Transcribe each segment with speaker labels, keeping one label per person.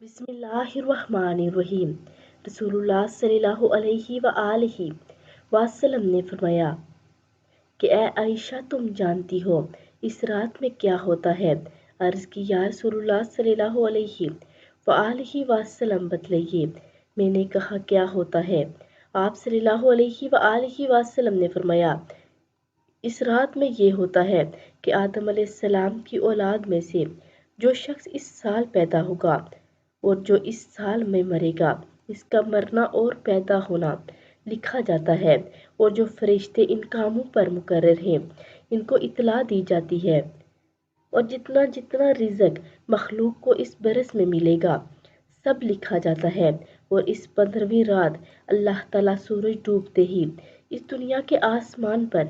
Speaker 1: بسم اللہ الرحمن الرحیم۔ رسول اللہ صلی اللہ علیہ وآلہ وسلم نے فرمایا کہ اے عائشہ، تم جانتی ہو اس رات میں کیا ہوتا ہے؟ عرض کی یا رسول اللہ صلی اللہ علیہ وآلہ وسلم بتلائیے۔ میں نے کہا کیا ہوتا ہے؟ آپ صلی اللہ علیہ وآلہ وسلم نے فرمایا اس رات میں یہ ہوتا ہے کہ آدم علیہ السلام کی اولاد میں سے جو شخص اس سال پیدا ہوگا اور جو اس سال میں مرے گا، اس کا مرنا اور پیدا ہونا لکھا جاتا ہے، اور جو فرشتے ان کاموں پر مقرر ہیں ان کو اطلاع دی جاتی ہے، اور جتنا جتنا رزق مخلوق کو اس برس میں ملے گا سب لکھا جاتا ہے۔ اور اس 15ویں رات اللہ تعالیٰ سورج ڈوبتے ہی اس دنیا کے آسمان پر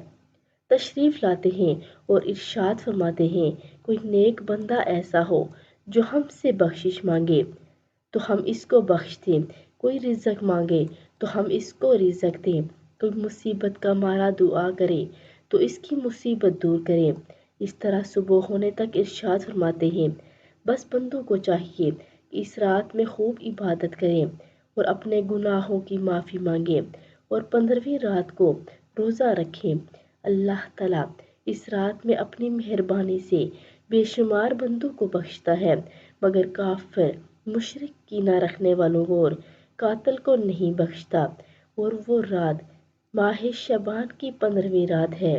Speaker 1: تشریف لاتے ہیں اور ارشاد فرماتے ہیں کوئی نیک بندہ ایسا ہو جو ہم سے بخشش مانگے تو ہم اس کو بخش دیں، کوئی رزق مانگے تو ہم اس کو رزق دیں، کوئی مصیبت کا مارا دعا کرے تو اس کی مصیبت دور کریں۔ اس طرح صبح ہونے تک ارشاد فرماتے ہیں بس بندوں کو چاہیے کہ اس رات میں خوب عبادت کریں اور اپنے گناہوں کی معافی مانگیں اور 15ویں رات کو روزہ رکھیں۔ اللہ تعالیٰ اس رات میں اپنی مہربانی سے بے شمار بندوں کو بخشتا ہے، مگر کافر، مشرک، کینہ رکھنے والوں اور قاتل کو نہیں بخشتا، اور وہ رات ماہ شعبان کی 15ویں رات ہے۔